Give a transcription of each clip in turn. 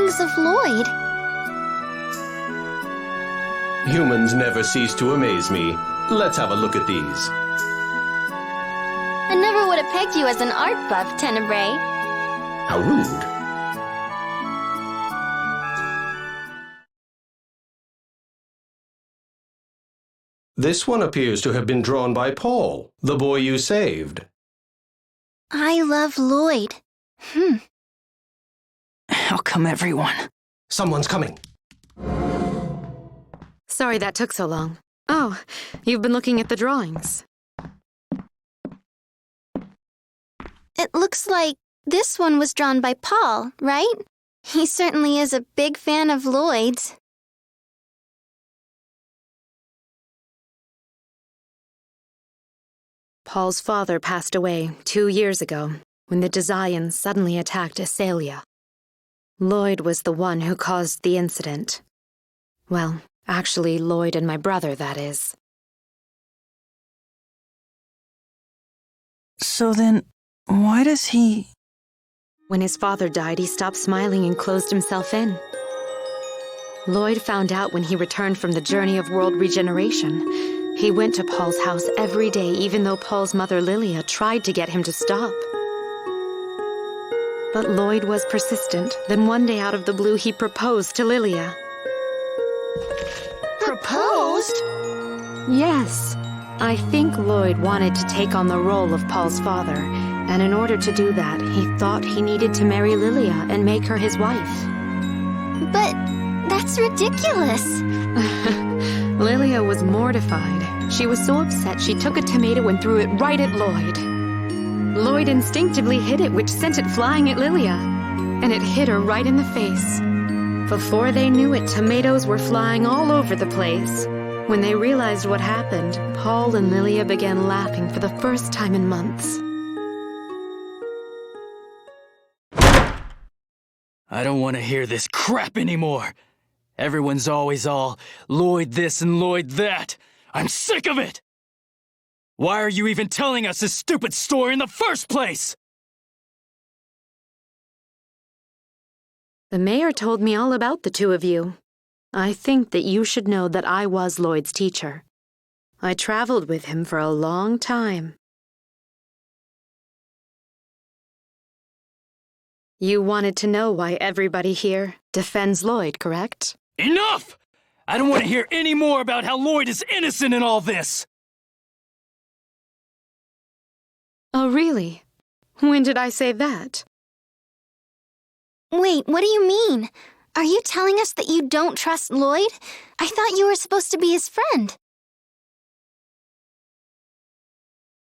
drawings of Lloyd. Humans never cease to amaze me. Let's have a look at these. I never would have pegged you as an art buff, Tenebrae. How rude. This one appears to have been drawn by Paul, the boy you saved. I love Lloyd. How come everyone? Someone's coming. Sorry that took so long. Oh, you've been looking at the drawings. It looks like this one was drawn by Paul, right? He certainly is a big fan of Lloyd's. Paul's father passed away 2 years ago when the Dazyans suddenly attacked Asalia. Lloyd was the one who caused the incident. Well, actually, Lloyd and my brother, that is. So then, why does he... When his father died, he stopped smiling and closed himself in. Lloyd found out when he returned from the journey of world regeneration. He went to Paul's house every day, even though Paul's mother Lilia tried to get him to stop. But Lloyd was persistent. Then one day out of the blue, he proposed to Lilia. Proposed? Yes. I think Lloyd wanted to take on the role of Paul's father, and in order to do that, he thought he needed to marry Lilia and make her his wife. But that's ridiculous. Lilia was mortified. She was so upset she took a tomato and threw it right at Lloyd. Lloyd instinctively hit it, which sent it flying at Lilia, and it hit her right in the face. Before they knew it, tomatoes were flying all over the place. When they realized what happened, Paul and Lilia began laughing for the first time in months. I don't want to hear this crap anymore. Everyone's always all, Lloyd this and Lloyd that. I'm sick of it! Why are you even telling us this stupid story in the first place? The mayor told me all about the two of you. I think that you should know that I was Lloyd's teacher. I traveled with him for a long time. You wanted to know why everybody here defends Lloyd, correct? Enough! I don't want to hear any more about how Lloyd is innocent in all this! Oh, really? When did I say that? Wait, what do you mean? Are you telling us that you don't trust Lloyd? I thought you were supposed to be his friend.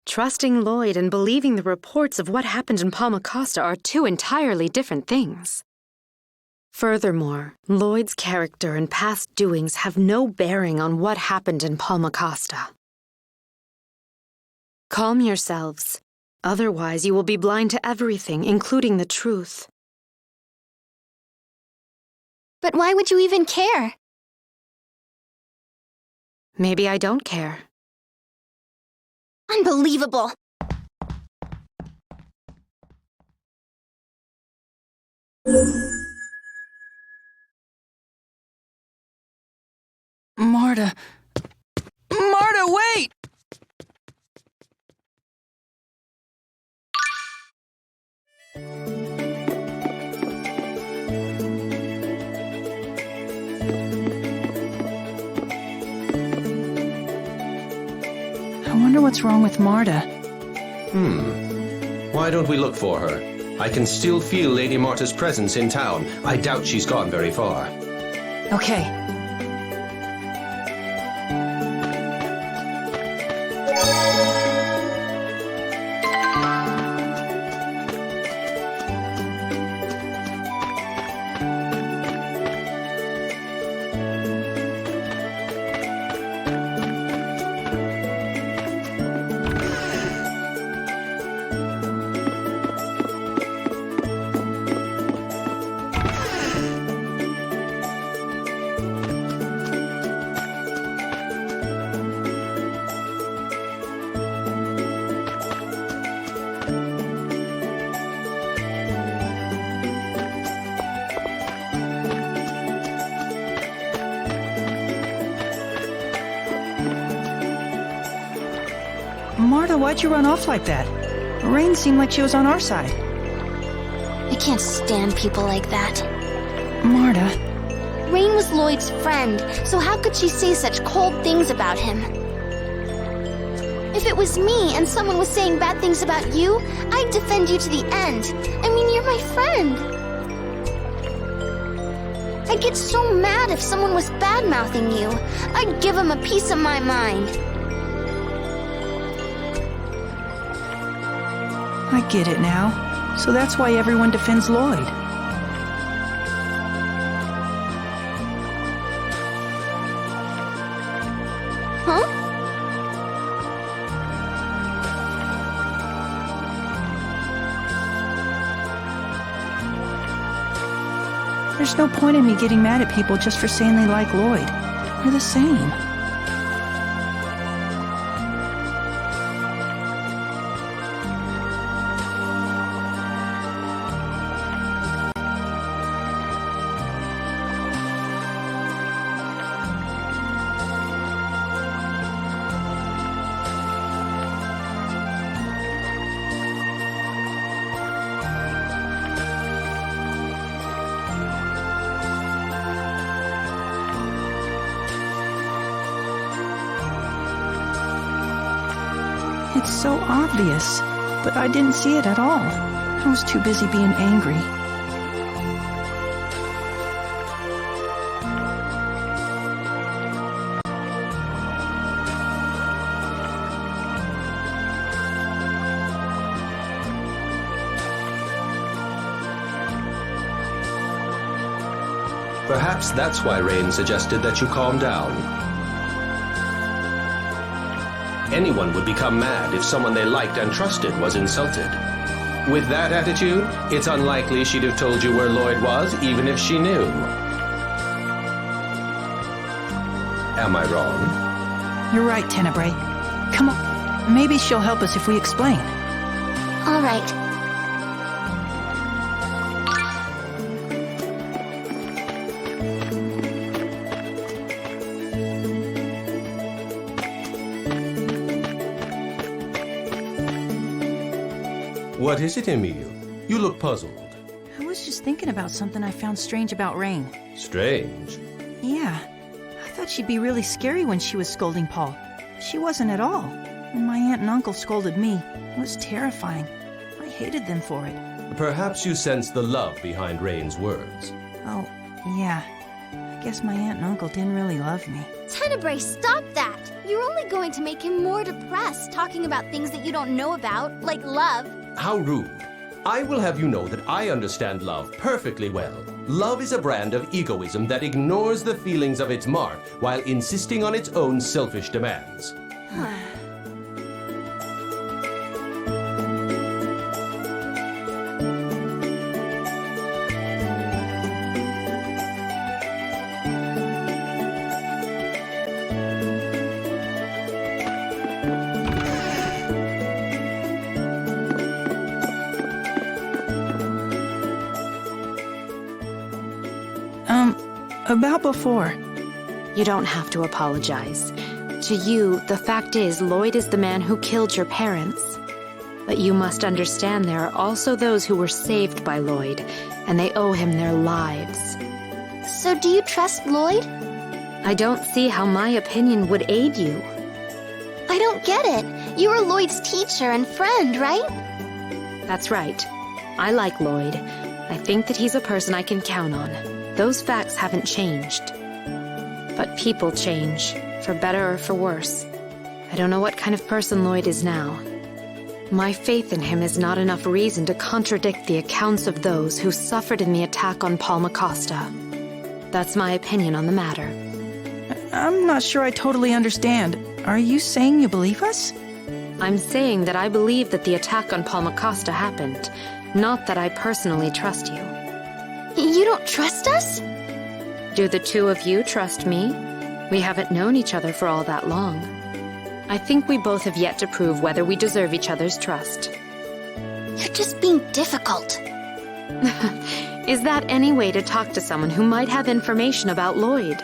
Trusting Lloyd and believing the reports of what happened in Palmacosta are two entirely different things. Furthermore, Lloyd's character and past doings have no bearing on what happened in Palmacosta. Calm yourselves. Otherwise, you will be blind to everything, including the truth. But why would you even care? Maybe I don't care. Unbelievable! Marta... Marta, wait! I wonder what's wrong with Marta. Why don't we look for her? I can still feel Lady Marta's presence in town. I doubt she's gone very far. Okay. Marta, why'd you run off like that? Rain seemed like she was on our side. I can't stand people like that. Marta, Rain was Lloyd's friend, so how could she say such cold things about him? If it was me and someone was saying bad things about you, I'd defend you to the end. I mean, you're my friend. I'd get so mad if someone was bad-mouthing you. I'd give them a piece of my mind. I get it now. So that's why everyone defends Lloyd. Huh? There's no point in me getting mad at people just for saying they like Lloyd. We're the same. It's so obvious, but I didn't see it at all. I was too busy being angry. Perhaps that's why Rain suggested that you calm down. Anyone would become mad if someone they liked and trusted was insulted. With that attitude, it's unlikely she'd have told you where Lloyd was, even if she knew. Am I wrong? You're right, Tenebrae. Come on. Maybe she'll help us if we explain. All right. What is it, Emile? You look puzzled. I was just thinking about something I found strange about Rain. Strange? Yeah. I thought she'd be really scary when she was scolding Paul. She wasn't at all. When my aunt and uncle scolded me, it was terrifying. I hated them for it. Perhaps you sense the love behind Rain's words. Oh, yeah. I guess my aunt and uncle didn't really love me. Tenebrae, stop that! You're only going to make him more depressed talking about things that you don't know about, like love. How rude. I will have you know that I understand love perfectly well. Love is a brand of egoism that ignores the feelings of its mark while insisting on its own selfish demands. About before. You don't have to apologize. To you, the fact is Lloyd is the man who killed your parents. But you must understand there are also those who were saved by Lloyd, and they owe him their lives. So do you trust Lloyd? I don't see how my opinion would aid you. I don't get it. You were Lloyd's teacher and friend, right? That's right. I like Lloyd. I think that he's a person I can count on. Those facts haven't changed. But people change, for better or for worse. I don't know what kind of person Lloyd is now. My faith in him is not enough reason to contradict the accounts of those who suffered in the attack on Paul Acosta. That's my opinion on the matter. I'm not sure I totally understand. Are you saying you believe us? I'm saying that I believe that the attack on Paul Acosta happened, not that I personally trust you. You don't trust us? Do the two of you trust me? We haven't known each other for all that long. I think we both have yet to prove whether we deserve each other's trust. You're just being difficult. Is that any way to talk to someone who might have information about Lloyd?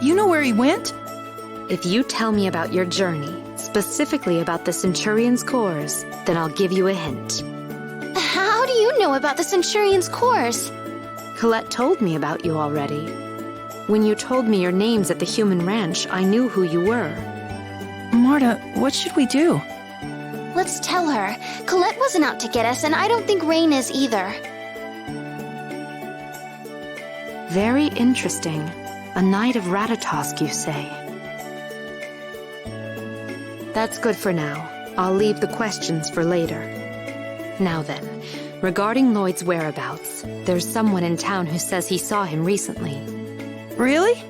You know where he went? If you tell me about your journey, specifically about the Centurion's cores, then I'll give you a hint. How do you know about the Centurion's cores? Colette told me about you already. When you told me your names at the Human Ranch, I knew who you were. Marta, what should we do? Let's tell her. Colette wasn't out to get us, and I don't think Rain is either. Very interesting. A Knight of Ratatosk, you say? That's good for now. I'll leave the questions for later. Now then, regarding Lloyd's whereabouts, there's someone in town who says he saw him recently. Really?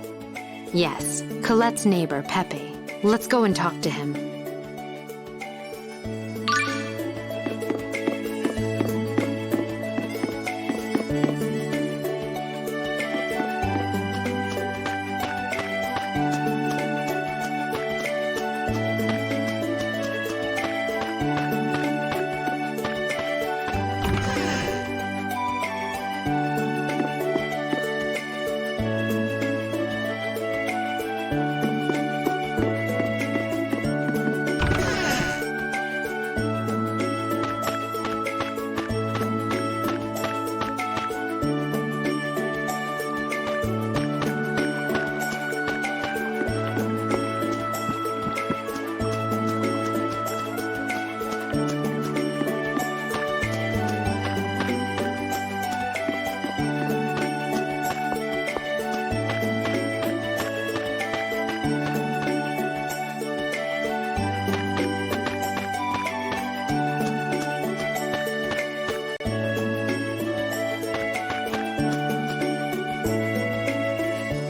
Yes, Colette's neighbor, Pepe. Let's go and talk to him.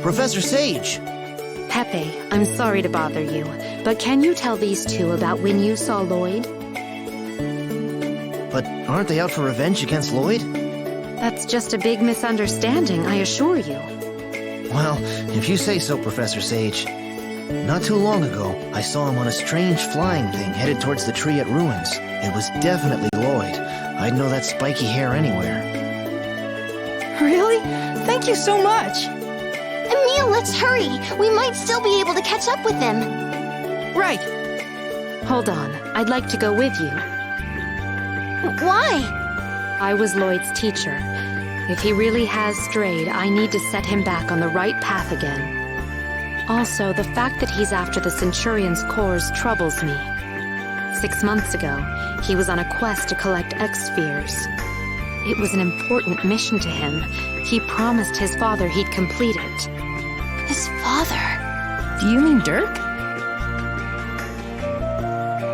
Professor Sage! Pepe, I'm sorry to bother you, but can you tell these two about when you saw Lloyd? But aren't they out for revenge against Lloyd? That's just a big misunderstanding, I assure you. Well, if you say so, Professor Sage. Not too long ago, I saw him on a strange flying thing headed towards the tree at Ruins. It was definitely Lloyd. I'd know that spiky hair anywhere. Really? Thank you so much! Emil, let's hurry! We might still be able to catch up with him. Right. Hold on, I'd like to go with you. Why? I was Lloyd's teacher. If he really has strayed, I need to set him back on the right path again. Also, the fact that he's after the Centurion's cores troubles me. 6 months ago, he was on a quest to collect X-spheres. It was an important mission to him. He promised his father he'd complete it. His father? Do you mean Dirk?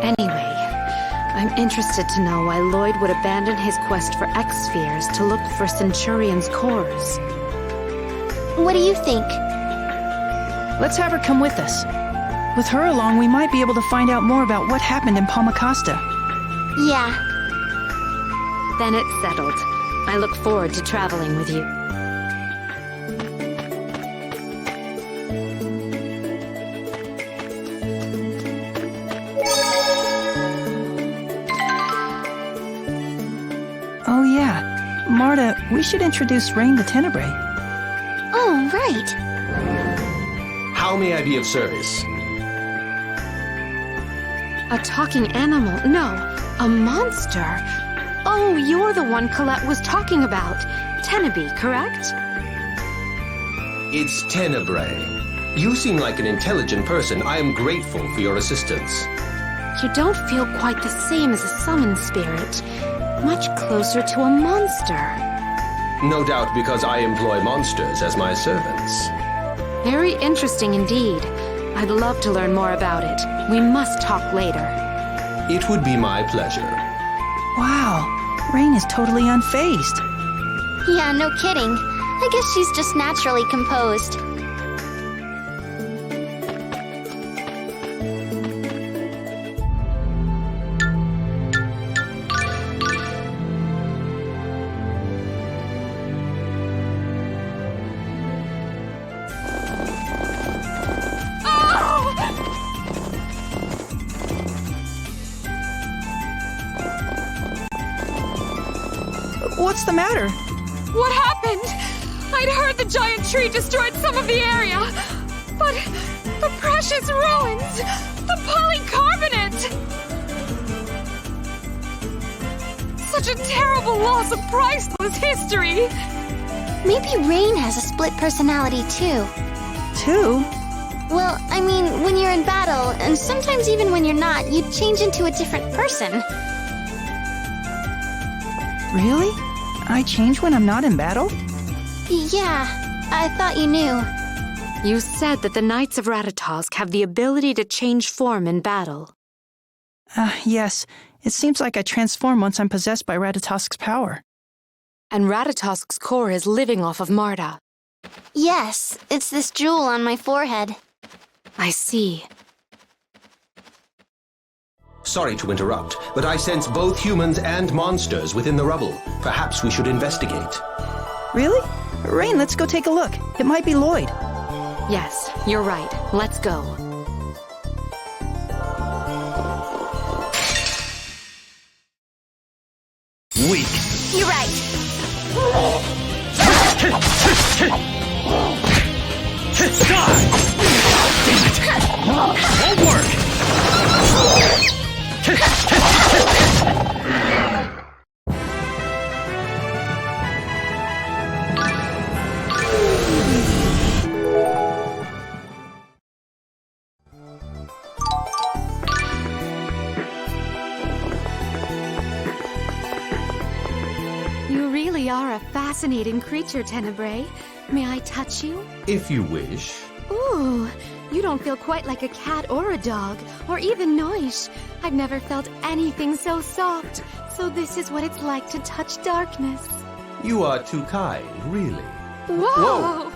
Anyway, I'm interested to know why Lloyd would abandon his quest for X-spheres to look for Centurion's cores. What do you think? Let's have her come with us. With her along, we might be able to find out more about what happened in Palmacosta. Yeah. Then it's settled. I look forward to traveling with you. Oh yeah, Marta, we should introduce Rain to Tenebrae. Oh, right. How may I be of service? A talking animal? No, a monster. Oh, you're the one Colette was talking about. Tenebrae, correct? It's Tenebrae. You seem like an intelligent person. I am grateful for your assistance. You don't feel quite the same as a summoned spirit. Much closer to a monster. No doubt because I employ monsters as my servants. Very interesting indeed. I'd love to learn more about it. We must talk later. It would be my pleasure. Wow, Rain is totally unfazed. Yeah, no kidding. I guess she's just naturally composed. What's the matter? What happened? I'd heard the giant tree destroyed some of the area. But the precious ruins! The polycarbonate Such a terrible loss of priceless history! Maybe Rain has a split personality too. Two? Well, I mean, when you're in battle, and sometimes even when you're not, you change into a different person. Really? I change when I'm not in battle? Yeah, I thought you knew. You said that the Knights of Ratatosk have the ability to change form in battle. Yes. It seems like I transform once I'm possessed by Ratatosk's power. And Ratatosk's core is living off of Marta. Yes, it's this jewel on my forehead. I see. Sorry to interrupt, but I sense both humans and monsters within the rubble. Perhaps we should investigate. Really? Rain, let's go take a look. It might be Lloyd. Yes, you're right. Let's go. Weak. You're right. Die! Damn it! Won't work! You really are a fascinating creature, Tenebrae. May I touch you? If you wish. Ooh, you don't feel quite like a cat or a dog, or even Noish. I've never felt anything so soft. So this is what it's like to touch darkness. You are too kind, really. Whoa!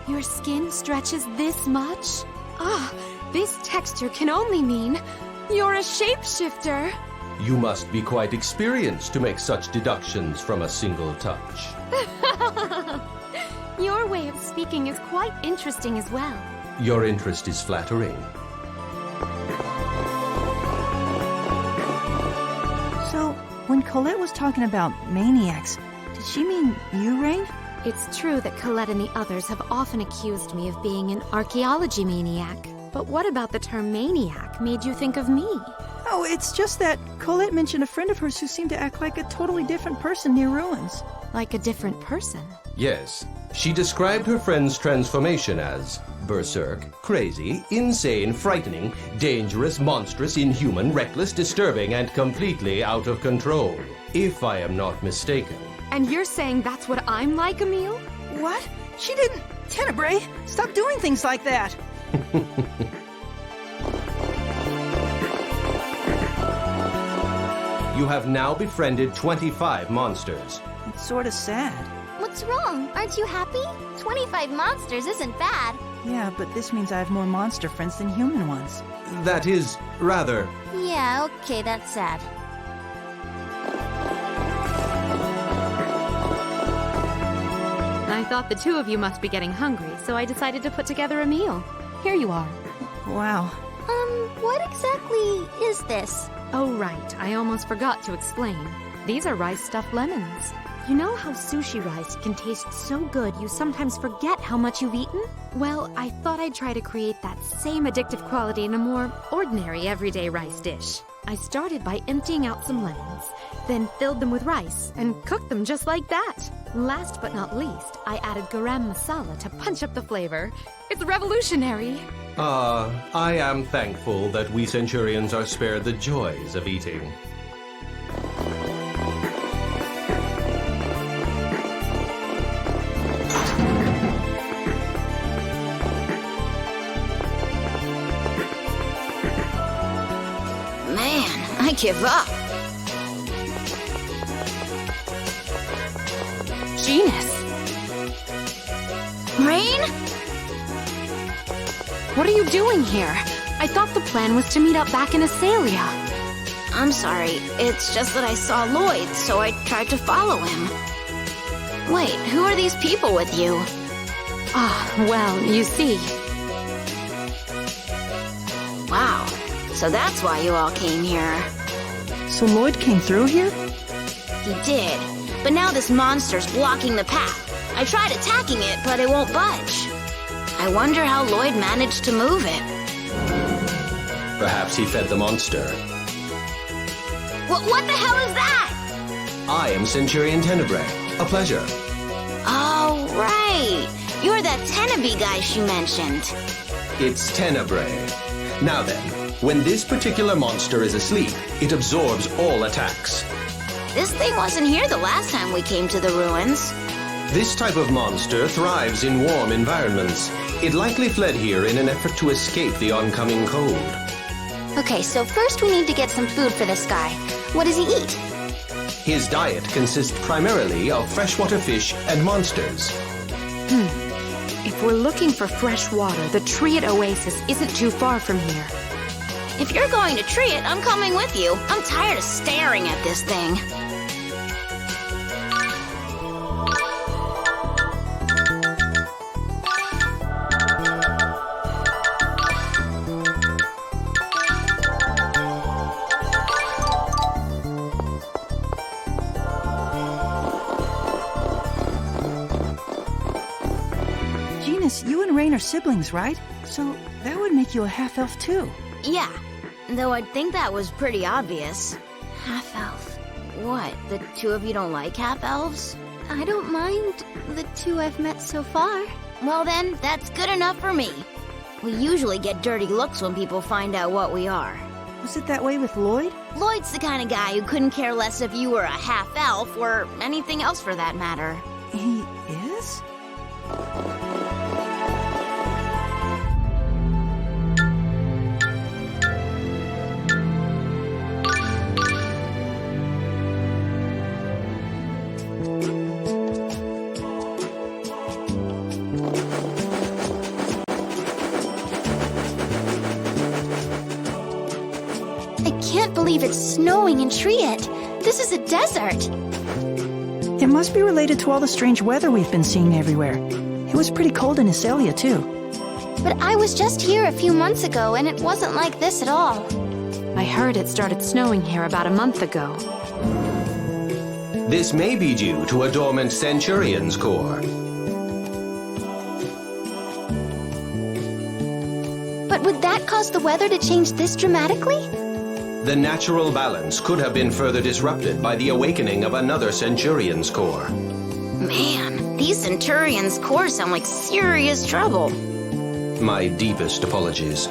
Your skin stretches this much? Ah, this texture can only mean you're a shapeshifter. You must be quite experienced to make such deductions from a single touch. Your way of speaking is quite interesting as well. Your interest is flattering. So, when Colette was talking about maniacs, did she mean you, Rain? It's true that Colette and the others have often accused me of being an archaeology maniac. But what about the term maniac made you think of me? Oh, it's just that Colette mentioned a friend of hers who seemed to act like a totally different person near ruins. Like a different person? Yes, she described her friend's transformation as berserk, crazy, insane, frightening, dangerous, monstrous, inhuman, reckless, disturbing, and completely out of control. If I am not mistaken. And you're saying that's what I'm like, Emile? What? She didn't... Tenebrae, stop doing things like that! You have now befriended 25 monsters. It's sort of sad. What's wrong? Aren't you happy? 25 monsters isn't bad. Yeah, but this means I have more monster friends than human ones. That is rather... Yeah, okay, that's sad. I thought the two of you must be getting hungry, so I decided to put together a meal. Here you are. Wow. What exactly is this? Oh, right. I almost forgot to explain. These are rice-stuffed lemons. You know how sushi rice can taste so good you sometimes forget how much you've eaten? Well, I thought I'd try to create that same addictive quality in a more ordinary everyday rice dish. I started by emptying out some lemons, then filled them with rice and cooked them just like that. Last but not least, I added garam masala to punch up the flavor. It's revolutionary. I am thankful that we Centurions are spared the joys of eating. Man, I give up. Genus. Rain? What are you doing here? I thought the plan was to meet up back in Asalia. I'm sorry. It's just that I saw Lloyd, so I tried to follow him. Wait, who are these people with you? Ah, well, you see. Wow. So that's why you all came here. So Lloyd came through here? He did. But now this monster's blocking the path. I tried attacking it, but it won't budge. I wonder how Lloyd managed to move it. Perhaps he fed the monster. What the hell is that? I am Centurion Tenebrae. A pleasure. Oh, right. You're that Tenebrae guy she mentioned. It's Tenebrae. Now then, when this particular monster is asleep, it absorbs all attacks. This thing wasn't here the last time we came to the ruins. This type of monster thrives in warm environments. It likely fled here in an effort to escape the oncoming cold. Okay, so first we need to get some food for this guy. What does he eat? His diet consists primarily of freshwater fish and monsters. If we're looking for fresh water, the Triad Oasis isn't too far from here. If you're going to Triad, I'm coming with you. I'm tired of staring at this thing. Genus, you and Rain are siblings, right? So that would make you a half-elf too. Yeah, though I'd think that was pretty obvious. Half-elf. What, the two of you don't like half-elves? I don't mind the two I've met so far. Well then, that's good enough for me. We usually get dirty looks when people find out what we are. Was it that way with Lloyd? Lloyd's the kind of guy who couldn't care less if you were a half-elf or anything else for that matter. He is? I can't believe it's snowing in Triad. This is a desert. It must be related to all the strange weather we've been seeing everywhere. It was pretty cold in Iselia, too. But I was just here a few months ago, and it wasn't like this at all. I heard it started snowing here about a month ago. This may be due to a dormant Centurion's core. But would that cause the weather to change this dramatically? The natural balance could have been further disrupted by the awakening of another Centurion's core. Man, these Centurions' cores sound like serious trouble. My deepest apologies.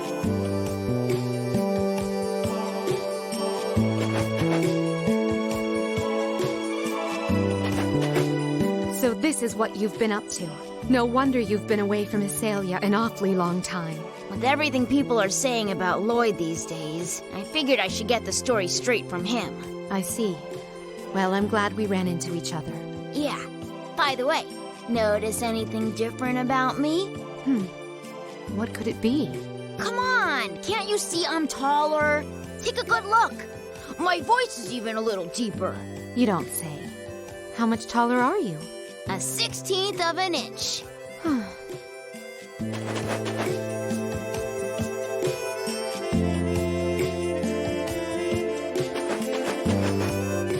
So this is what you've been up to. No wonder you've been away from Iselia an awfully long time. With everything people are saying about Lloyd these days, I figured I should get the story straight from him. I see. Well, I'm glad we ran into each other. Yeah. By the way, notice anything different about me? What could it be? Come on! Can't you see I'm taller? Take a good look. My voice is even a little deeper. You don't say. How much taller are you? A 1/16 of an inch.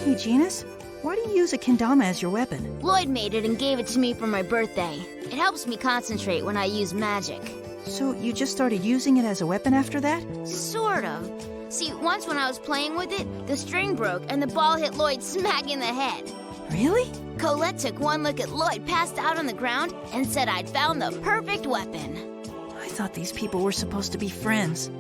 Hey, Genus, why do you use a kendama as your weapon? Lloyd made it and gave it to me for my birthday. It helps me concentrate when I use magic. So you just started using it as a weapon after that? Sort of. See, once when I was playing with it, the string broke and the ball hit Lloyd smack in the head. Really? Colette took one look at Lloyd passed out on the ground and said I'd found the perfect weapon. I thought these people were supposed to be friends.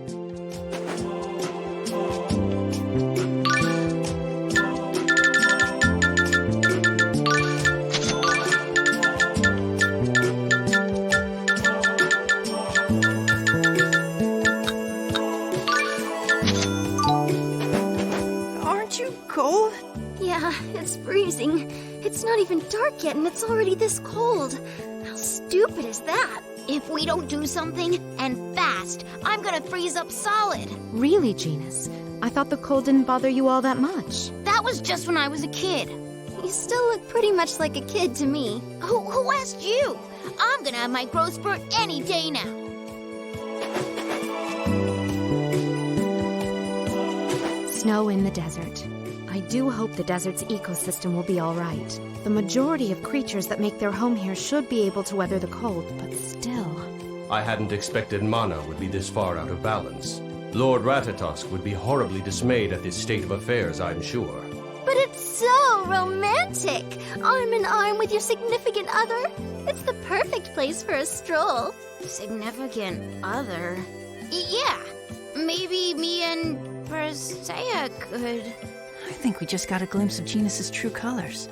Aren't you cold? Yeah, it's freezing. It's not even dark yet and it's already this cold. How stupid is that? If we don't do something, and fast, I'm gonna freeze up solid. Really, Genus? I thought the cold didn't bother you all that much. That was just when I was a kid. You still look pretty much like a kid to me. Who asked you? I'm gonna have my growth spurt any day now. Snow in the desert. I do hope the desert's ecosystem will be all right. The majority of creatures that make their home here should be able to weather the cold, but still. I hadn't expected Mana would be this far out of balance. Lord Ratatosk would be horribly dismayed at this state of affairs, I'm sure. But it's so romantic! Arm in arm with your significant other? It's the perfect place for a stroll. Significant other? Yeah, maybe me and Persea could... I think we just got a glimpse of Genus's true colors.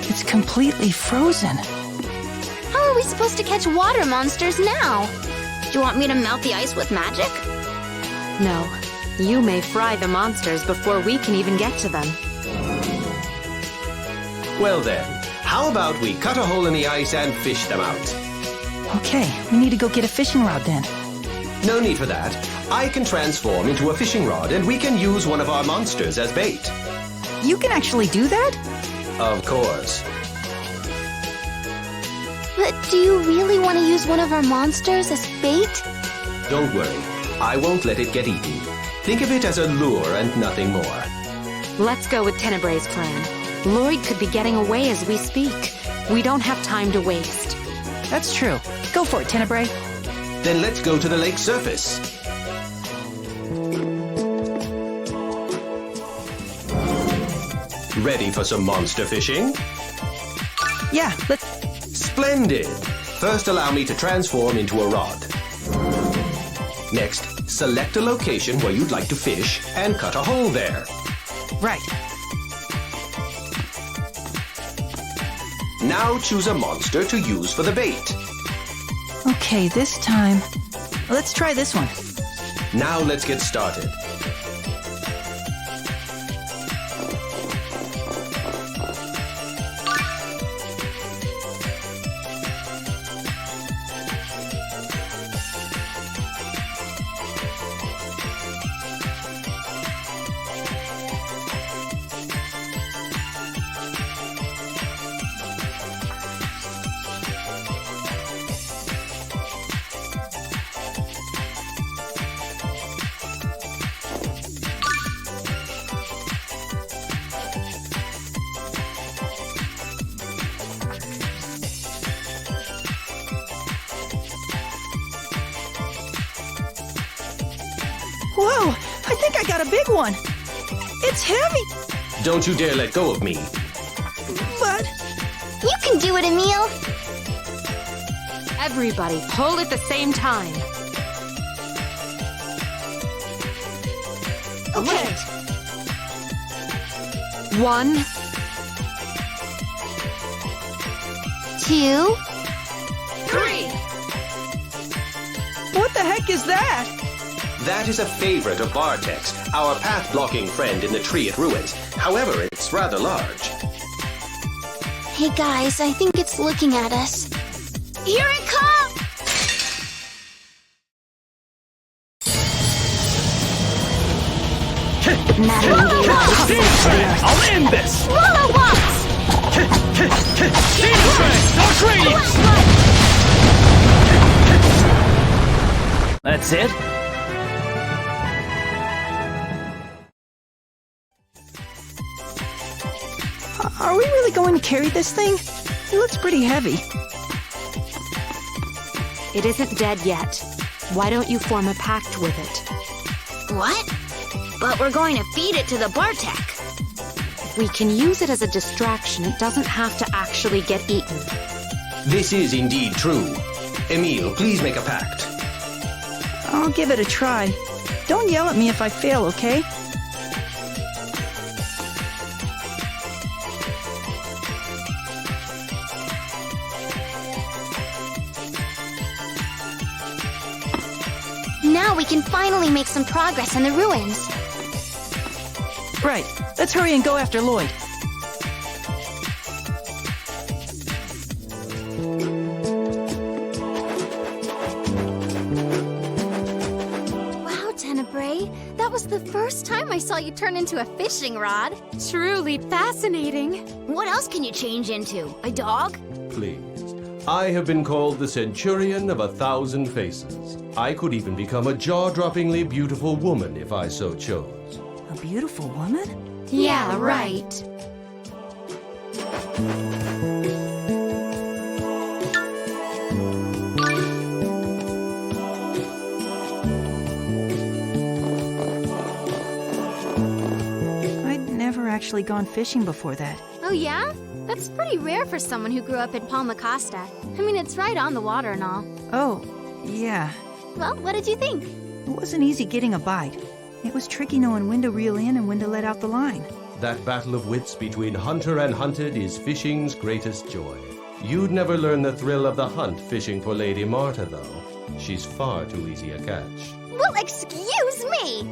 It's completely frozen. How are we supposed to catch water monsters now? Do you want me to melt the ice with magic? No. You may fry the monsters before we can even get to them. Well then, how about we cut a hole in the ice and fish them out? Okay, we need to go get a fishing rod then. No need for that. I can transform into a fishing rod and we can use one of our monsters as bait. You can actually do that? Of course. But do you really want to use one of our monsters as bait? Don't worry. I won't let it get eaten. Think of it as a lure and nothing more. Let's go with Tenebrae's plan. Lloyd could be getting away as we speak. We don't have time to waste. That's true. Go for it, Tenebrae. Then let's go to the lake's surface. Ready for some monster fishing? Yeah, let's... Splendid! First, allow me to transform into a rod. Next, select a location where you'd like to fish and cut a hole there. Right. Now choose a monster to use for the bait. Okay, this time... Let's try this one. Now let's get started. Whoa! I think I got a big one! It's heavy! Don't you dare let go of me. But... You can do it, Emil! Everybody, pull at the same time. Okay. 1, 2, 3. What the heck is that? That is a favorite of Bartek's, our path-blocking friend in the tree it ruins. However, it's rather large. Hey guys, I think it's looking at us. Here it comes! I'll end this! Roller walks! That's it? Are we really going to carry this thing? It looks pretty heavy. It isn't dead yet. Why don't you form a pact with it? What? But we're going to feed it to the Bartek. We can use it as a distraction. It doesn't have to actually get eaten. This is indeed true. Emil, please make a pact. I'll give it a try. Don't yell at me if I fail, okay? Now we can finally make some progress in the ruins. Right. Let's hurry and go after Lloyd. Wow, Tenebrae. That was the first time I saw you turn into a fishing rod. Truly fascinating. What else can you change into? A dog? Please. I have been called the Centurion of 1,000 Faces. I could even become a jaw-droppingly beautiful woman if I so chose. A beautiful woman? Yeah, right. I'd never actually gone fishing before that. Oh yeah? That's pretty rare for someone who grew up in Palma Costa. I mean, it's right on the water and all. Oh, yeah. Well, what did you think? It wasn't easy getting a bite. It was tricky knowing when to reel in and when to let out the line. That battle of wits between hunter and hunted is fishing's greatest joy. You'd never learn the thrill of the hunt fishing for Lady Marta, though. She's far too easy a catch. Well, excuse me!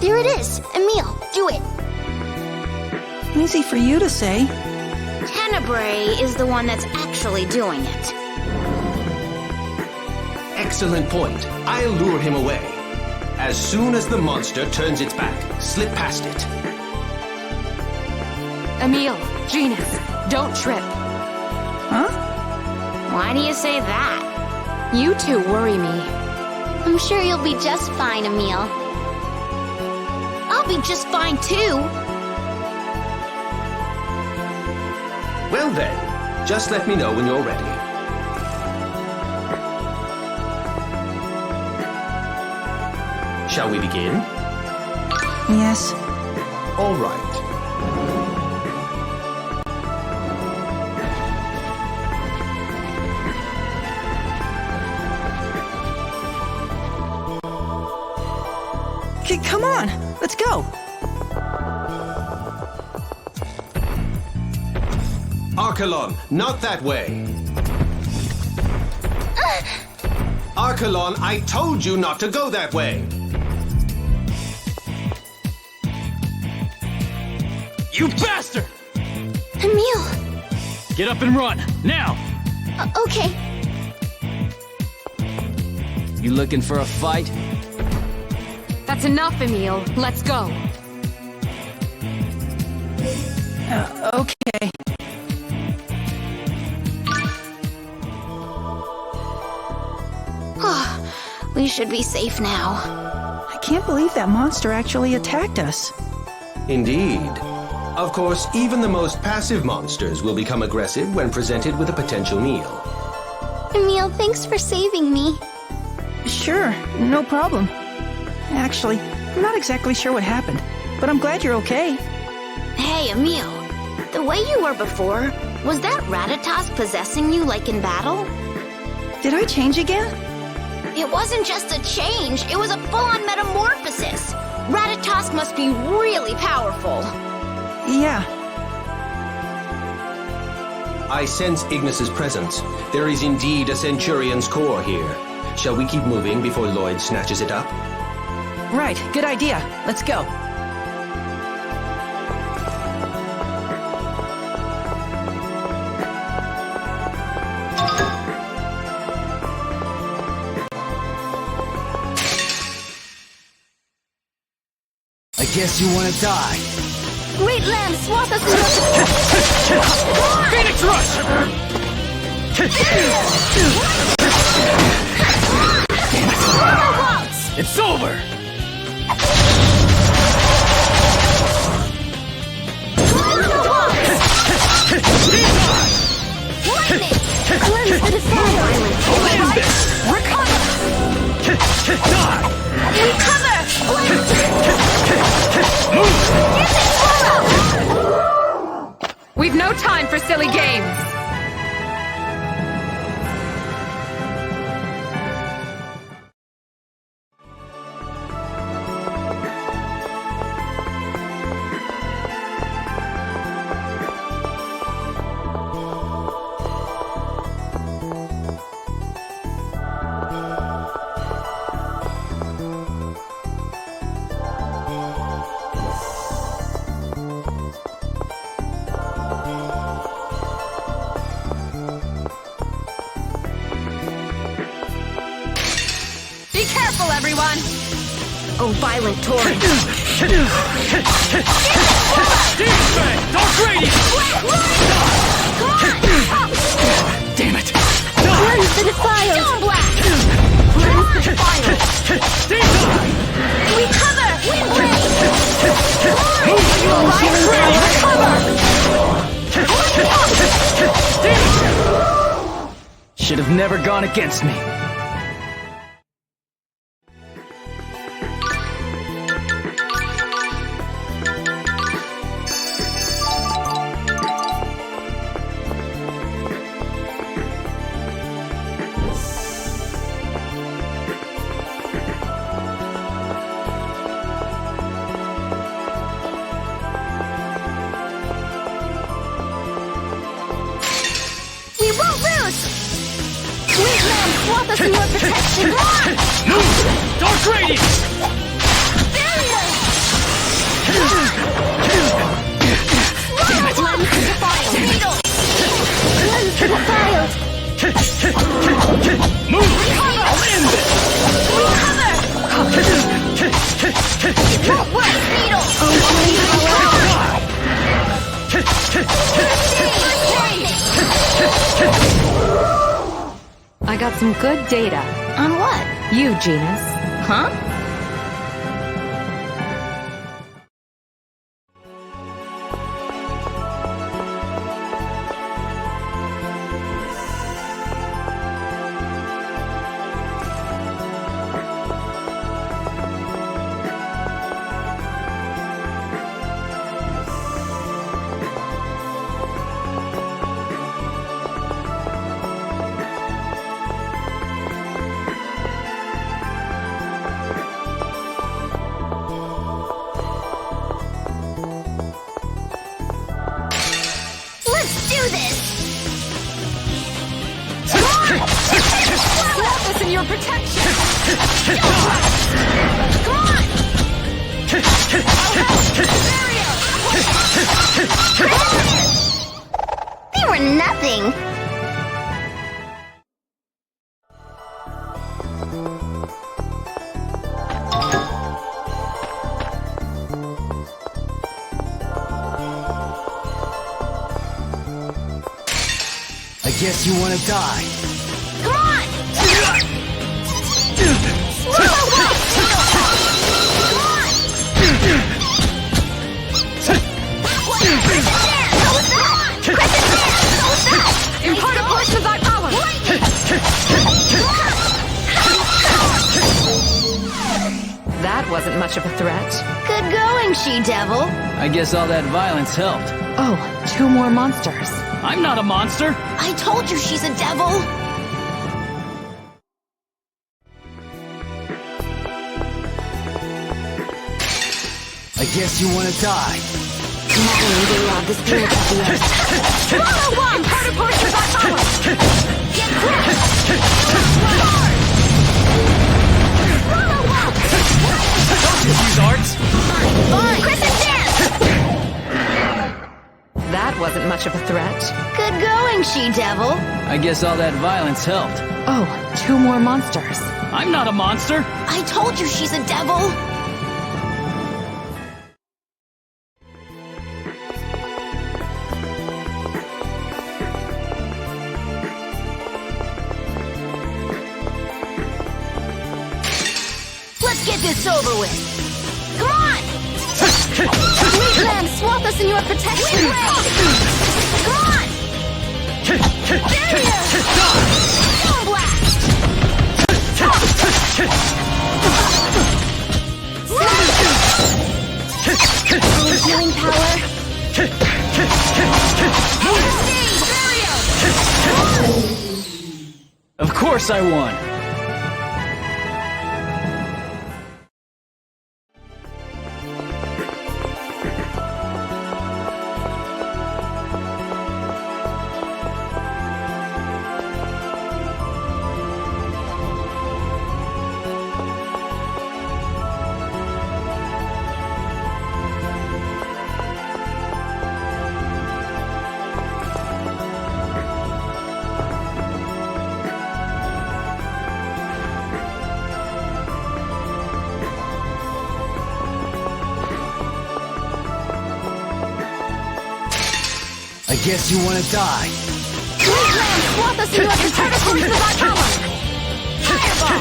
There it is. Emil, do it. Easy for you to say. Tenebrae is the one that's actually doing it. Excellent point. I'll lure him away. As soon as the monster turns its back, slip past it. Emil, Genus, don't trip. Huh? Why do you say that? You two worry me. I'm sure you'll be just fine, Emil. I'll be just fine, too. Well then, just let me know when you're ready. Shall we begin? Yes. All right. Okay, come on. Let's go. Archelon, not that way. Archelon, I told you not to go that way. You bastard! Emil! Get up and run, now! Okay. You looking for a fight? That's enough, Emil. Let's go. Okay. We should be safe now. I can't believe that monster actually attacked us. Indeed. Of course, even the most passive monsters will become aggressive when presented with a potential meal. Emil, thanks for saving me. Sure, no problem. Actually, I'm not exactly sure what happened, but I'm glad you're okay. Hey, Emil. The way you were before, was that Ratatosk possessing you like in battle? Did I change again? It wasn't just a change, it was a full-on metamorphosis. Ratatosk must be really powerful. Yeah. I sense Ignis's presence. There is indeed a Centurion's core here. Shall we keep moving before Lloyd snatches it up? Right, good idea. Let's go. I guess you want to die. Great Lamb, swap us in Phoenix Rush! It's over! Cleanse the defile! Recover! Recover! We've no time for silly games. Be careful, everyone! Oh, violent torrent! Dark Radiance! Damn it! Cleanse the defile! Stone blast! Cleanse the defile! Recover! Wind blade! Are you alive? Recover! Should have never gone against me. Swap us in your protection! Move! Dark Radiance! Barrier! some good data. On what? You, Genus. Huh? Let's do this! Swap us in your protection! Come on! They were nothing! I guess you wanna die. Come on! Impart a portion of thy power! That wasn't much of a threat. Good going, she-devil. I guess all that violence helped. Oh, 2 more monsters. I'm not a monster! I told you she's a devil. I guess you wanna die. Impart a portion of thy power! Use arts? Fine. Crescent dance. That wasn't much of a threat. Good going, she-devil. I guess all that violence helped. Oh, 2 more monsters. I'm not a monster! I told you she's a devil. Let's get this over with. Come on! Weakland, swap us in your protection. Come on! Barrier! Stone blast! Healing power. Of course I won! I guess you wanna die. Weakland, swap us in your protection. Fireball!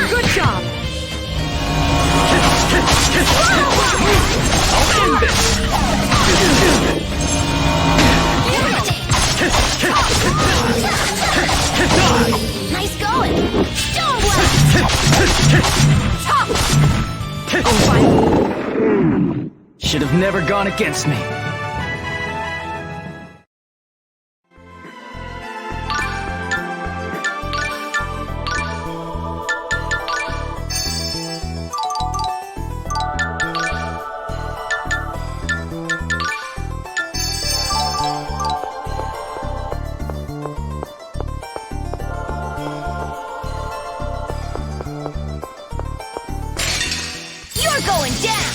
Good job! Nice going! Stone blast! Oh, fine. Should have never gone against me. You're going down!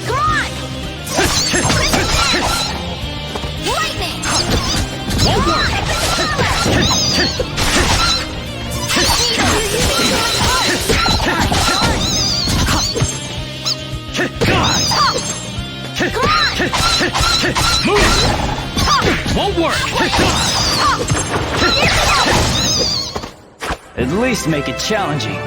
Come on! Lightning! Come on! Move! Won't work! At least make it challenging.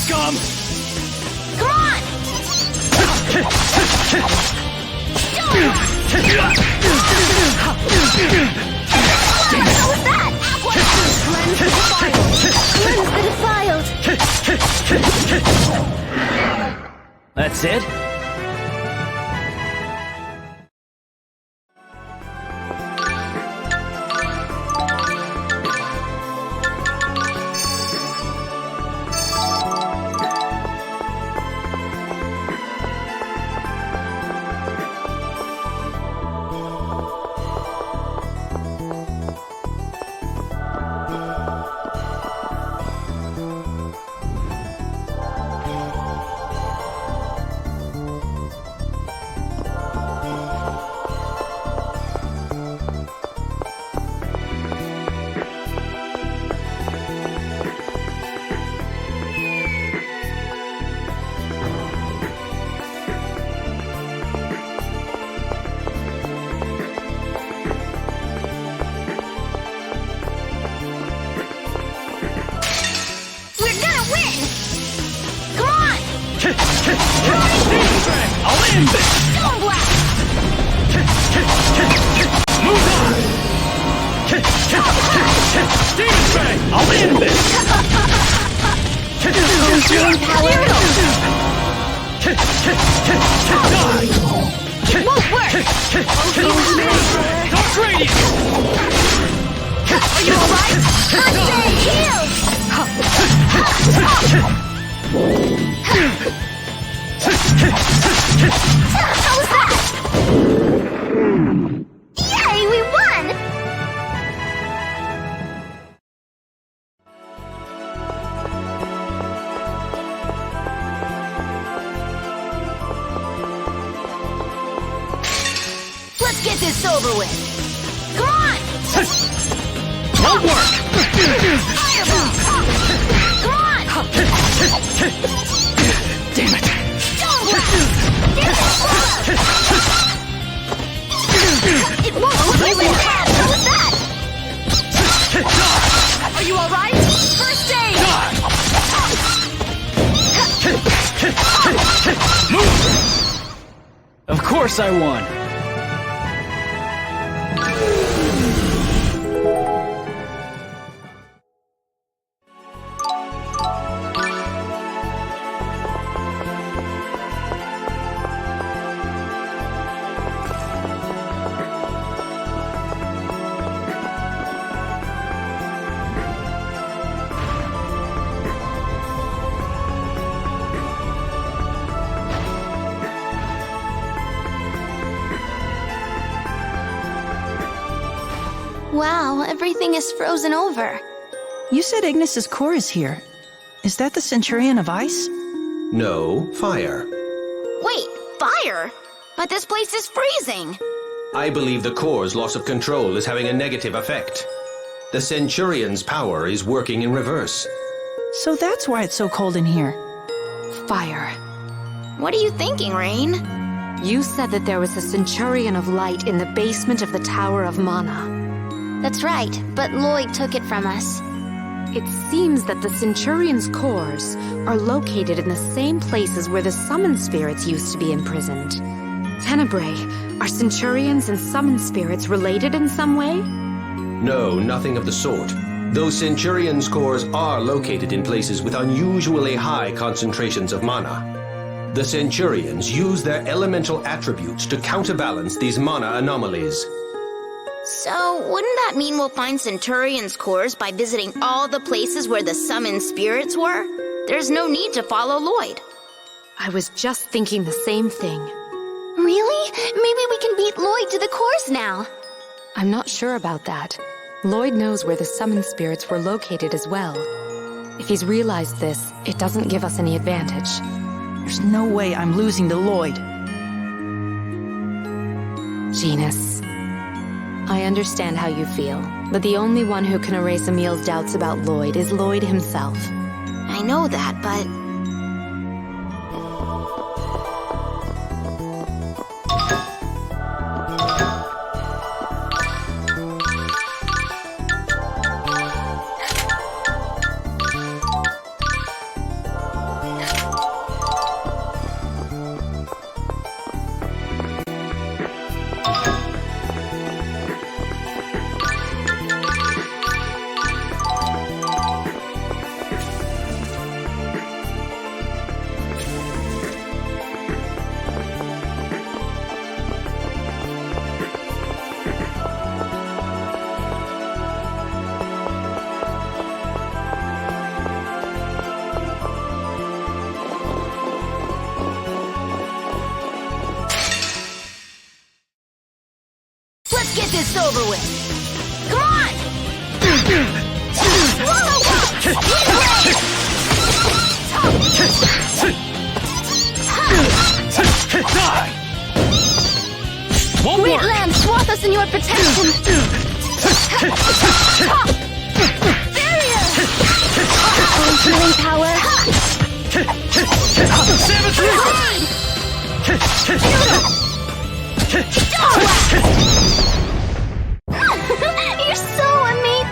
Come on! What was that? Cleanse the defiled! That's it? I'll end this! Stone Blast! Move on! Demon Fang! I'll end this! It won't work! Dark Radiant! Are you alright? First aid! Heal! How was that? Yay, we won! Let's get this over with. Come on! Won't work! Fireball! Come on! Damn it! Stone Blast! Get this blood! It won't look you in half! How was that? Are you alright? First aid! Move! Of course I won! Wow, everything is frozen over. You said Ignis's core is here. Is that the Centurion of Ice? No, fire. Wait, fire? But this place is freezing. I believe the core's loss of control is having a negative effect. The Centurion's power is working in reverse. So that's why it's so cold in here. Fire. What are you thinking, Rain? You said that there was a Centurion of Light in the basement of the Tower of Mana. That's right, but Lloyd took it from us. It seems that the Centurion's cores are located in the same places where the Summon Spirits used to be imprisoned. Tenebrae, are Centurions and Summon Spirits related in some way? No, nothing of the sort. Those Centurion's cores are located in places with unusually high concentrations of mana. The Centurions use their elemental attributes to counterbalance these mana anomalies. So, wouldn't that mean we'll find Centurion's cores by visiting all the places where the summoned spirits were? There's no need to follow Lloyd. I was just thinking the same thing. Really? Maybe we can beat Lloyd to the cores now. I'm not sure about that. Lloyd knows where the summoned spirits were located as well. If he's realized this, it doesn't give us any advantage. There's no way I'm losing to Lloyd. Genus. I understand how you feel, but the only one who can erase Emil's doubts about Lloyd is Lloyd himself. I know that, but... Let's get this over with. Come on! Won't Great work! Lamb, swathe us in your protection. Barrier! Healing power. You're so amazing.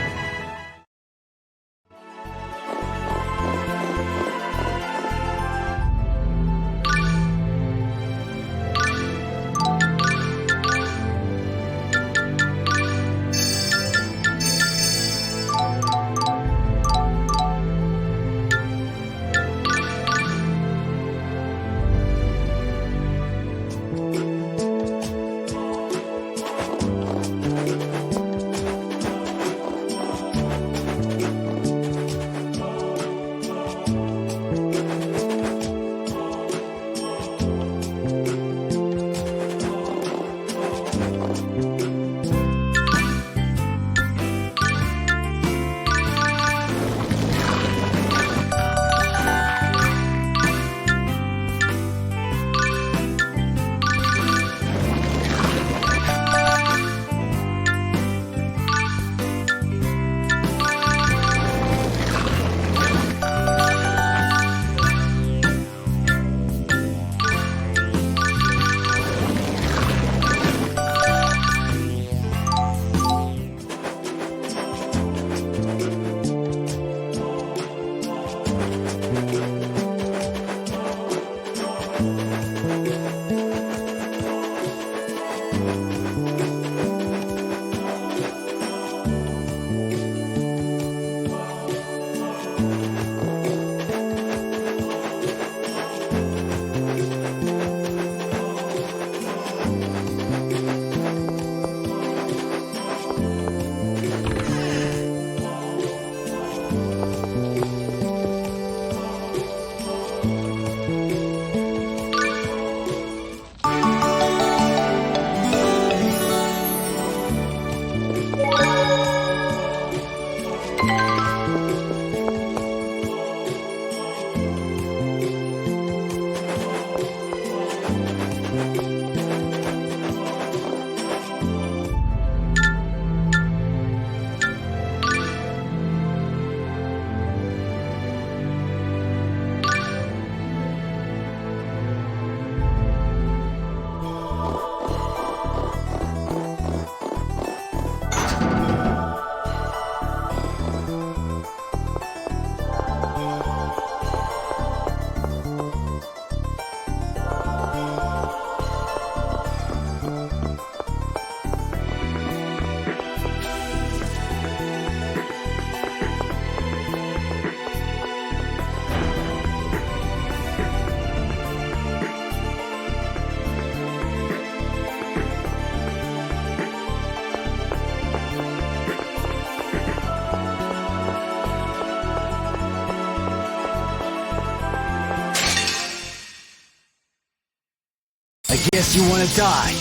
guess you wanna die.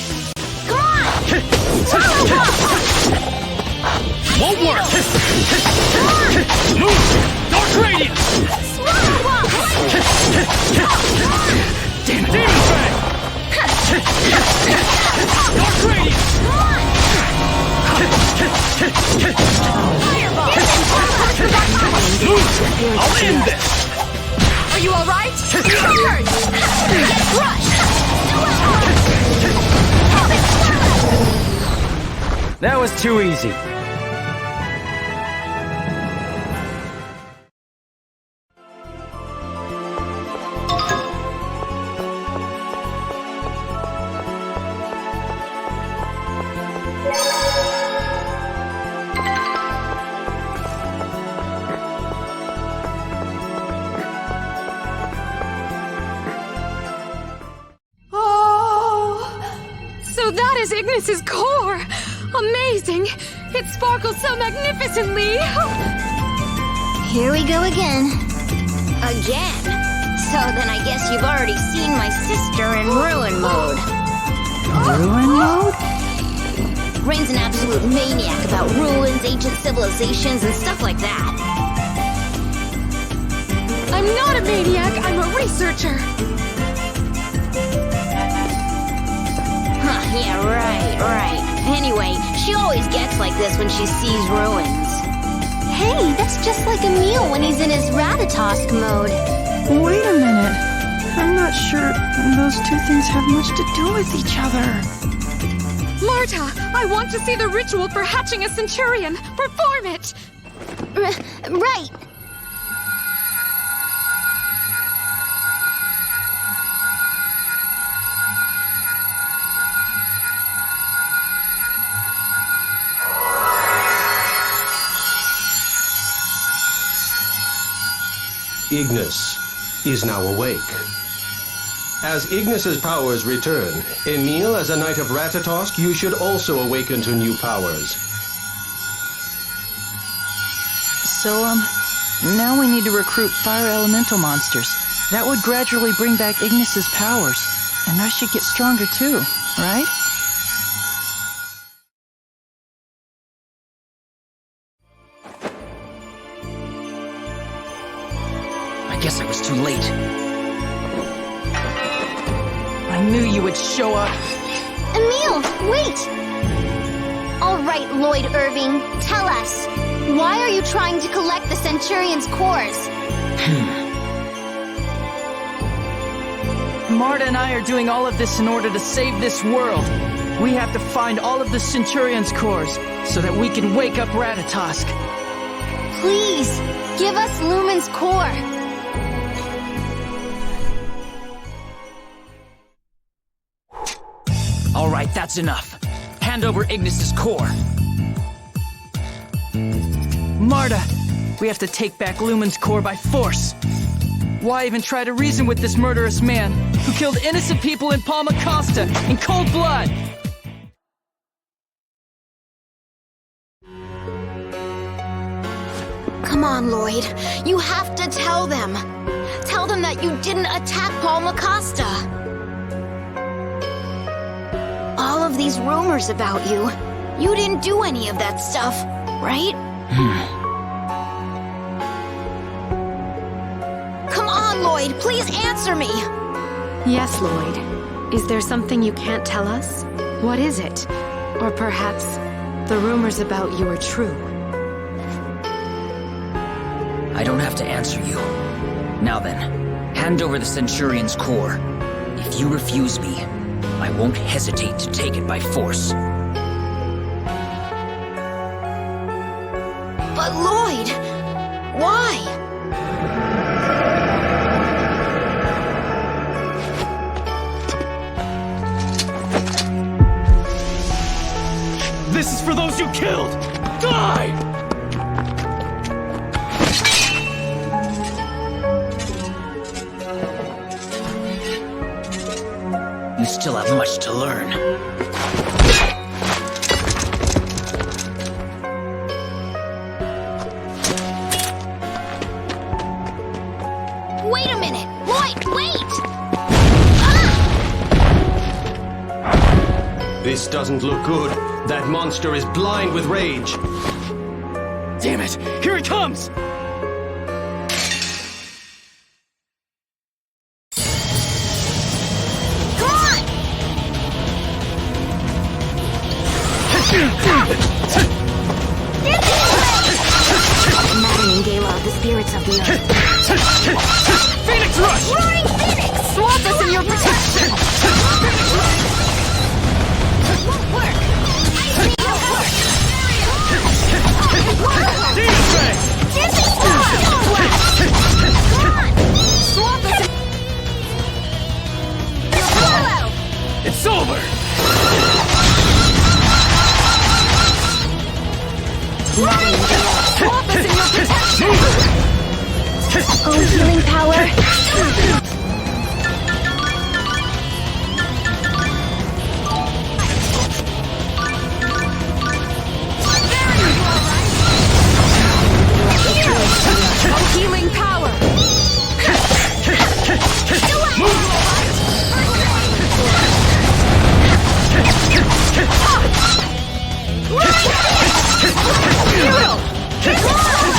Won't work! Move! Dark Radiance! Damn it! Demon Fang! Dark Radiance! Move! I'll end this! Are you alright? Turn! Get crushed! That was too easy. So that is Ignis's core! Amazing! It sparkles so magnificently! Here we go again. Again? So then I guess you've already seen my sister in ruin mode. Ruin mode? Rain's an absolute maniac about ruins, ancient civilizations, and stuff like that. I'm not a maniac, I'm a researcher! Huh, yeah, right. Anyway, she always gets like this when she sees ruins. Hey, that's just like Emil when he's in his Ratatosk mode. Wait a minute. I'm not sure those two things have much to do with each other. Marta, I want to see the ritual for hatching a centurion! Perform it! Right. Ignis is now awake. As Ignis's powers return, Emil, as a Knight of Ratatosk, you should also awaken to new powers. So, now we need to recruit fire elemental monsters. That would gradually bring back Ignis's powers. And I should get stronger too, right? I guess I was too late. I knew you would show up. Emil, wait! All right, Lloyd Irving, tell us. Why are you trying to collect the Centurion's cores? Marta and I are doing all of this in order to save this world. We have to find all of the Centurion's cores so that we can wake up Ratatosk. Please, give us Lumen's core. All right, that's enough. Hand over Ignis's core. Marta, we have to take back Lumen's core by force. Why even try to reason with this murderous man who killed innocent people in Palma Costa in cold blood? Come on, Lloyd. You have to tell them. Tell them that you didn't attack Palma Costa. All of these rumors about you. You didn't do any of that stuff, right? Come on, Lloyd. Please answer me. Yes, Lloyd. Is there something you can't tell us? What is it? Or perhaps the rumors about you are true? I don't have to answer you. Now then, hand over the Centurion's core. If you refuse me, I won't hesitate to take it by force. But Lloyd, why? This is for those you killed! Die! You still have much to learn. Wait a minute! Lloyd, wait! This doesn't look good. That monster is blind with rage. Damn it! Here it comes! Maddening gala of the spirits of the earth. Phoenix Rush! Roaring Phoenix! Swap us in your protection! Won't work! I see your work! Demon Fang! Dizzy Sword! Come on! Swap us in... Swallow! It's over! Maddening gala! Swap us in your protection! Oh, healing power! Oh, healing power!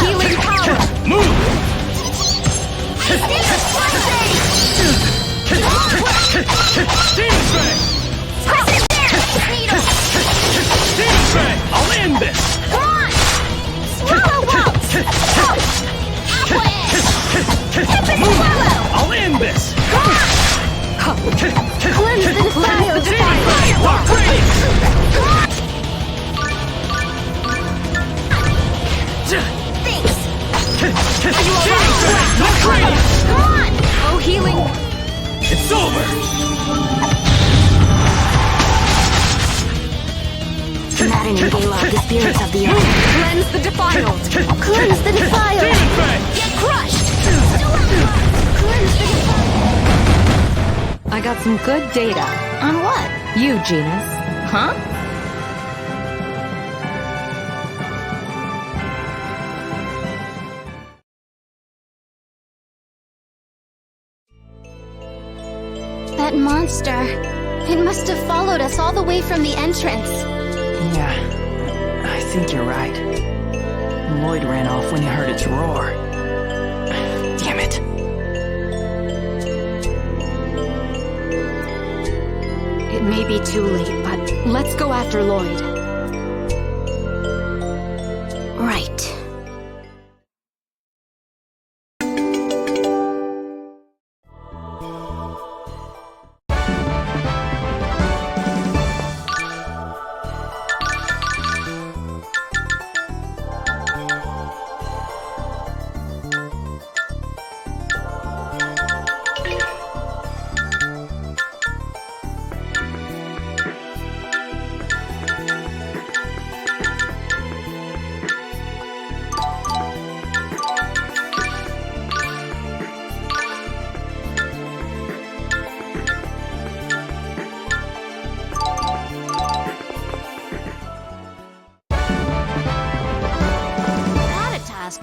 Healing power! Move! Demon Fang! Demon Fang! I'll end this! Come on! Swallow bolts! Apple edge! Tip and swallow! I'll end this! Cleanse the fire! Dark Radiance! Thanks! Dark Radiance! Come on! Oh, healing! It's over! Maddening gala of the spirits of the earth. Cleanse the defiled! Cleanse the defiled! Demon Fang! Get crushed! Cleanse the defiled! I got some good data. On what? You, Genus. Huh? That monster. It must have followed us all the way from the entrance. Yeah, I think you're right. Lloyd ran off when he heard its roar. Damn it. It may be too late, but let's go after Lloyd. Right.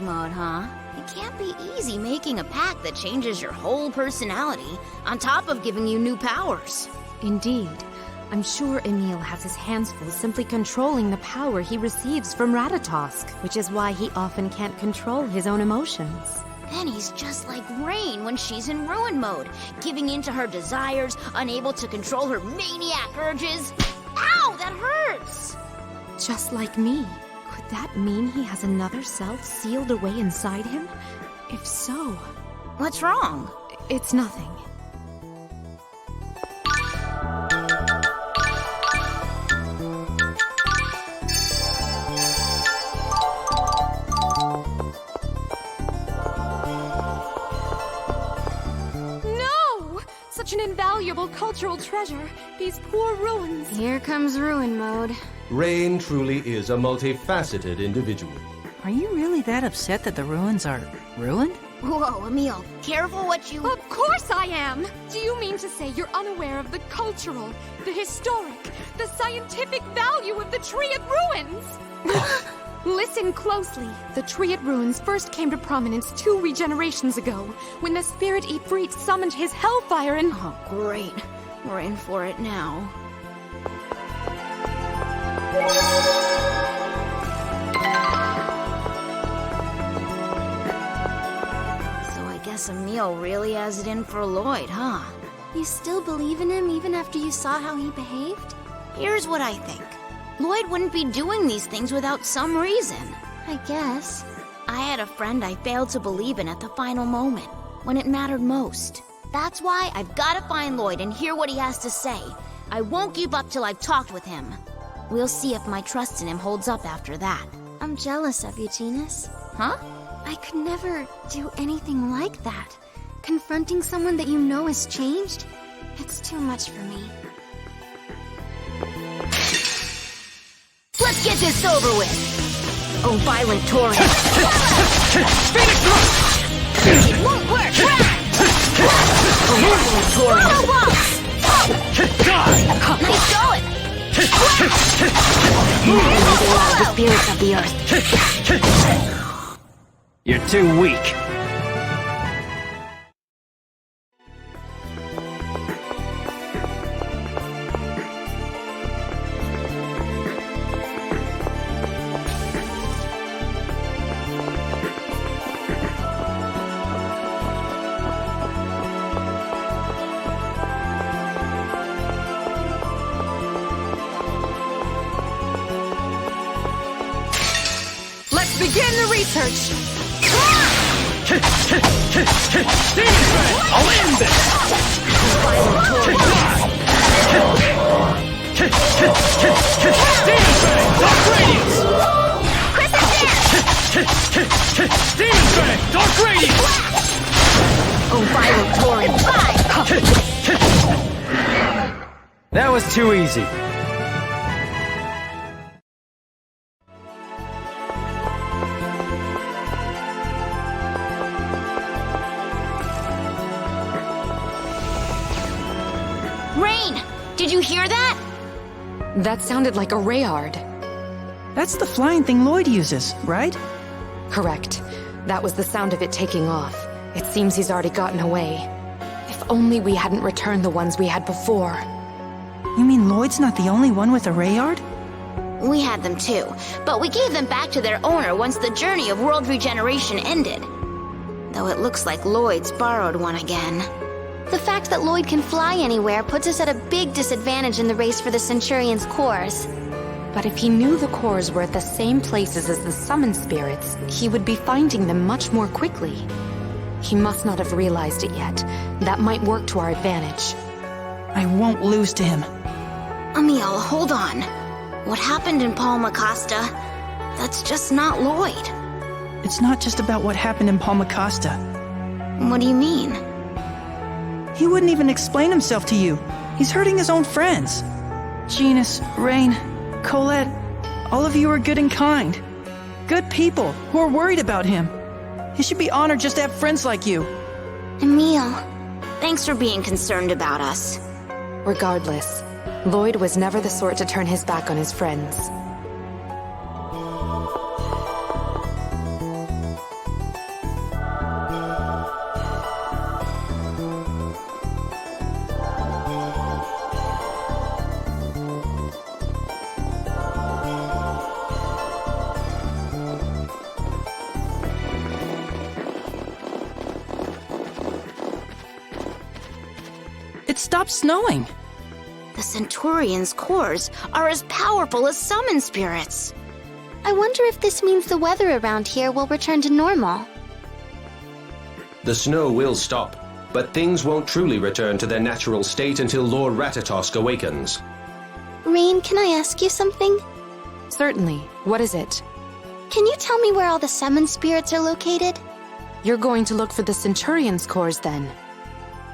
Mode, huh? It can't be easy making a pack that changes your whole personality, on top of giving you new powers. Indeed. I'm sure Emil has his hands full simply controlling the power he receives from Ratatosk, which is why he often can't control his own emotions. Then he's just like Rain when she's in ruin mode, giving in to her desires, unable to control her maniac urges. Ow, that hurts! Just like me. Could that mean he has another self sealed away inside him? If so... What's wrong? It's nothing. No! Such an invaluable cultural treasure. These poor ruins. Here comes ruin mode. Rain truly is a multifaceted individual. Are you really that upset that the ruins are ruined? Whoa, Emil, careful what you... Of course I am! Do you mean to say you're unaware of the cultural, the historic, the scientific value of the Triad ruins? Listen closely. The Triad ruins first came to prominence 2 regenerations ago, when the spirit Ifrit summoned his hellfire and... Oh, great. We're in for it now. So I guess Emil really has it in for Lloyd, huh? You still believe in him even after you saw how he behaved? Here's what I think. Lloyd wouldn't be doing these things without some reason. I guess. I had a friend I failed to believe in at the final moment, when it mattered most. That's why I've got to find Lloyd and hear what he has to say. I won't give up till I've talked with him. We'll see if my trust in him holds up after that. I'm jealous of you, Genus. Huh? I could never do anything like that. Confronting someone that you know has changed? It's too much for me. Let's get this over with! Oh, violent torrent! It won't work! Oh, violent torrent! Nice going! The spirits of the earth. You're too weak. Begin the research! I'll end this! Dark Radiance! Demon Strike! Dark Radiance! Oh, violent torrent! That was too easy. Did you hear that? That sounded like a Rayard. That's the flying thing Lloyd uses, right? Correct. That was the sound of it taking off. It seems he's already gotten away. If only we hadn't returned the ones we had before. You mean Lloyd's not the only one with a Rayard? We had them too, but we gave them back to their owner once the journey of world regeneration ended. Though it looks like Lloyd's borrowed one again. The fact that Lloyd can fly anywhere puts us at a big disadvantage in the race for the Centurion's cores. But if he knew the cores were at the same places as the summoned spirits, he would be finding them much more quickly. He must not have realized it yet. That might work to our advantage. I won't lose to him. Emil, hold on. What happened in Palma Costa? That's just not Lloyd. It's not just about what happened in Palma Costa. What do you mean? He wouldn't even explain himself to you. He's hurting his own friends. Genus, Rain, Colette, all of you are good and kind. Good people who are worried about him. He should be honored just to have friends like you. Emil, thanks for being concerned about us. Regardless, Lloyd was never the sort to turn his back on his friends. It stopped snowing. The Centurion's cores are as powerful as summon spirits. I wonder if this means the weather around here will return to normal. The snow will stop, but things won't truly return to their natural state until Lord Ratatosk awakens. Rain, can I ask you something? Certainly. What is it? Can you tell me where all the summoned spirits are located? You're going to look for the Centurion's cores, then?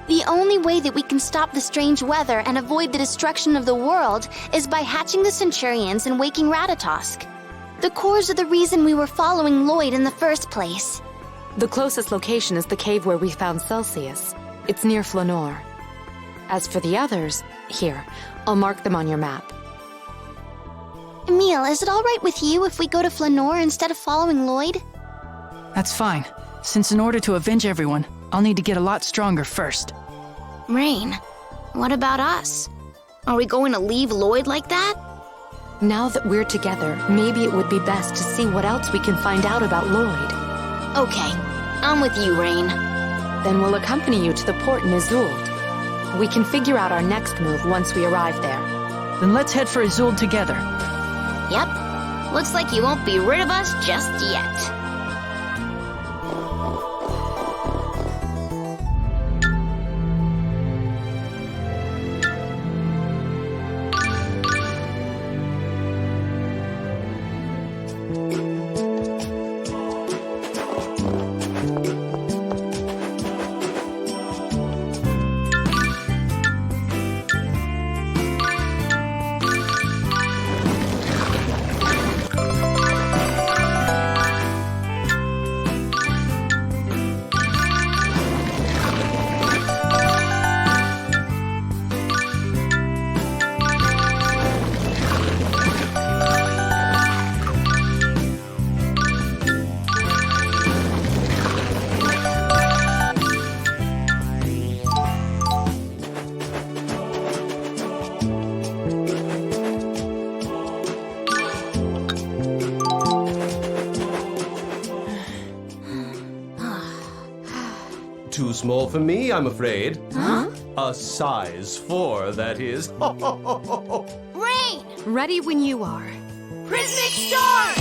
The only way that we can stop the strange weather and avoid the destruction of the world is by hatching the Centurions and waking Ratatosk. The cores are the reason we were following Lloyd in the first place. The closest location is the cave where we found Celsius. It's near Flanor. As for the others, here, I'll mark them on your map. Emil, is it all right with you if we go to Flanor instead of following Lloyd? That's fine, since in order to avenge everyone, I'll need to get a lot stronger first. Rain, what about us? Are we going to leave Lloyd like that? Now that we're together, maybe it would be best to see what else we can find out about Lloyd. Okay, I'm with you, Rain. Then we'll accompany you to the port in Azult. We can figure out our next move once we arrive there. Then let's head for Azul together. Yep. Looks like you won't be rid of us just yet. Too small for me, I'm afraid. Huh? A size 4, that is. Rain! Ready when you are. Prismic Star!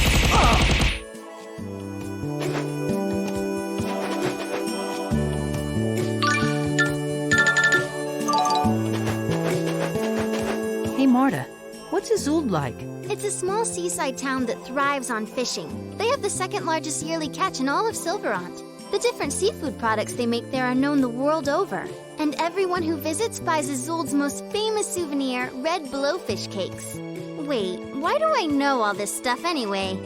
Hey, Marta, what's Azul like? It's a small seaside town that thrives on fishing. They have the second largest yearly catch in all of Silverant. The different seafood products they make there are known the world over. And everyone who visits buys Azul's most famous souvenir, red blowfish cakes. Wait, why do I know all this stuff anyway?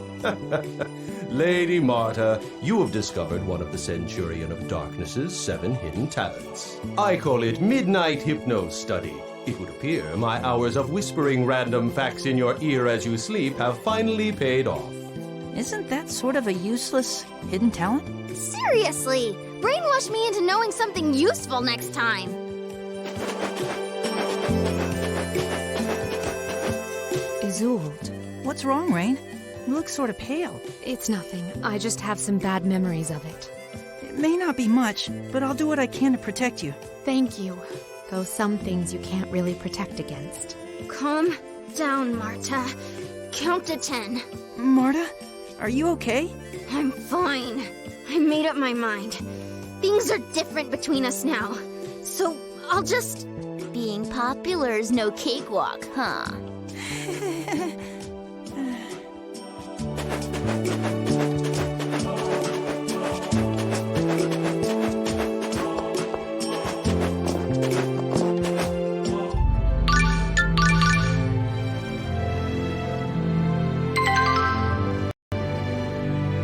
Lady Marta, you have discovered one of the Centurion of Darkness's 7 hidden talents. I call it Midnight Hypno Study. It would appear my hours of whispering random facts in your ear as you sleep have finally paid off. Isn't that sort of a useless hidden talent? Seriously! Brainwash me into knowing something useful next time! Azult. What's wrong, Rain? You look sort of pale. It's nothing. I just have some bad memories of it. It may not be much, but I'll do what I can to protect you. Thank you. Though some things you can't really protect against. Calm down, Marta. Count to 10. Marta, are you okay? I'm fine. I made up my mind. Things are different between us now. So I'll just... Being popular is no cakewalk, huh?